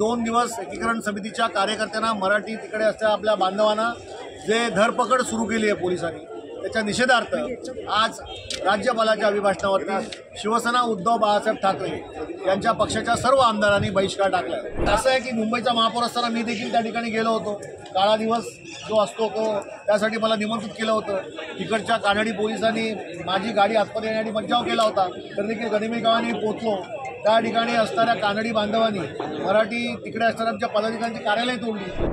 दोन दिवस एकीकरण समितीच्या कार्यकर्त्यांना मराठी तिकडे असलेल्या आपल्या बांधवांना जे धरपकड सुरू केली आहे पोलिसांनी त्याच्या निषेधार्थ आज राज्यपालाच्या अभिभाषणावरती शिवसेना उद्धव बाळासाहेब ठाकरे यांच्या पक्षाच्या सर्व आमदारांनी बहिष्कार टाकला आहे। असं आहे की मुंबईचा महापौर असताना मी देखील त्या ठिकाणी गेलो होतो। काळा दिवस जो असतो तो त्यासाठी मला निमंत्रित केलं होतं। तिकडच्या कानडी पोलिसांनी माझी गाडी आतमध्ये येण्यासाठी मज्जाव केला होता, तर देखील गनिमी गावांनी पोहोचलो। त्या ठिकाणी असणाऱ्या कानडी बांधवांनी मराठी तिकडे असणाऱ्या आमच्या पदाधिकाऱ्यांची कार्यालय तोडली।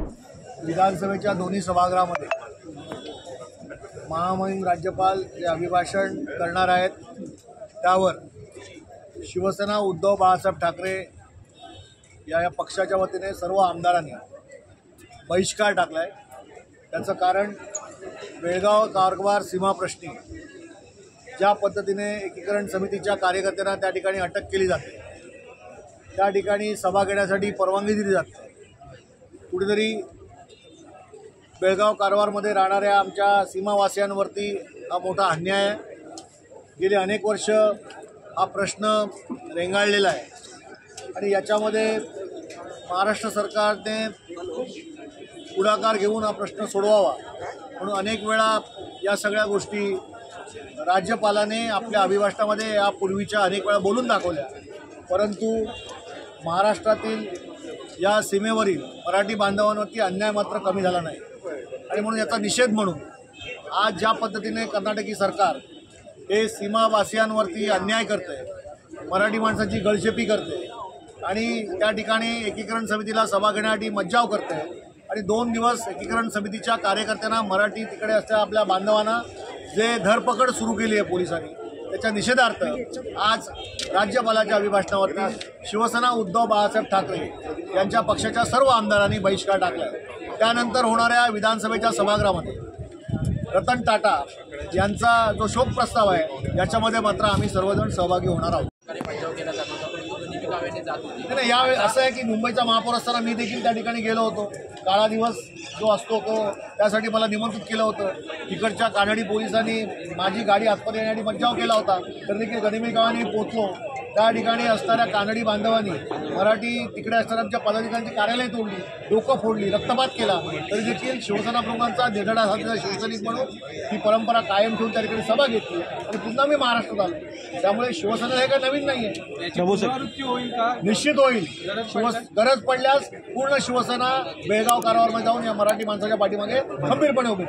विधानसभेच्या दोन्ही सभागृहामध्ये महामहिम राज्यपाल जे अभिभाषण करणार आहेत त्यावर शिवसेना उद्धव बाळासाहेब ठाकरे या पक्षाच्या वतीने सर्व आमदारांनी बहिष्कार टाकला आहे। त्याचं कारण बेळगाव कारवार सीमा प्रश्नी ज्या पद्धतीने एकीकरण समितीच्या कार्यकर्त्यांना त्या ठिकाणी अटक केली जाते, त्या ठिकाणी सभा घेण्यासाठी परवानगी दिली जाते, कुठेतरी बेळगाव कारवारमध्ये राहणाऱ्या आमच्या सीमावासियांवरती हा मोठा अन्याय आहे। गेली अनेक वर्ष हा प्रश्न रेंगाळलेला आहे आणि याच्यामध्ये महाराष्ट्र सरकारने पुढाकार घेऊन हा प्रश्न सोडवावा म्हणून अनेक वेळा या सगळ्या गोष्टी राज्यपालाने आपल्या अभिभाषणामध्ये यापूर्वीच्या अनेक वेळा बोलून दाखवल्या, परंतु महाराष्ट्रातील या सीमेवरील मराठी बांधवांवरती अन्याय मात्र कमी झाला नाही। आणि म्हणून याचा निषेध म्हणून आज ज्या पद्धतीने कर्नाटकी सरकार हे सीमावासियांवरती अन्याय करते, मराठी माणसाची गळचेपी करते आणि त्या ठिकाणी एकीकरण समितीला सभा घेण्यासाठी मज्जाव करते आणि 2 दिवस एकीकरण समितीच्या कार्यकर्त्यांना मराठी तिकडे असलेल्या आपल्या बांधवांना जे धरपकड सुरू केली आहे पोलिसांनी त्याच्या निषेधार्थ आज राज्यपालाच्या अभिभाषणावरती शिवसेना उद्धव बाळासाहेब ठाकरे यांच्या पक्षाच्या सर्व आमदारांनी बहिष्कार टाकला आहे। त्यानंतर होणाऱ्या विधानसभेच्या सभागृहामध्ये रतन टाटा यांचा जो शोक प्रस्ताव आहे याच्यामध्ये मात्र आम्ही सर्वजण सहभागी होणार आहोत। नाही, यावेळी असं आहे की मुंबईचा महापौर असताना मी देखील त्या ठिकाणी गेलो होतो। काळा दिवस जो असतो तो त्यासाठी मला निमंत्रित केलं होतं। तिकडच्या कानडी पोलिसांनी माझी गाडी आतमध्ये येण्यासाठी मज्जाव केला होता, तर देखील गनिमी गावांनी पोहोचलो। त्या ठिकाणी असणाऱ्या कानडी बांधवांनी मराठी तिकडे असणाऱ्या आमच्या पदाधिकाऱ्यांची कार्यालय तोडली, डोकं फोडली, रक्तपात केला, तरी देखील शिवसेना प्रमुखांचा निर्धार असलेला शिवसैनिक म्हणून ही परंपरा कायम ठेवून त्या ठिकाणी सभा घेतली आणि पुन्हा मी महाराष्ट्रात आलो। त्यामुळे शिवसेना हे काही नवीन नाही आहे, निश्चित होईल। गरज पडल्यास पूर्ण शिवसेना बेळगाव कारवारमध्ये जाऊन या मराठी माणसाच्या पाठीमागे खंबीरपणे उभी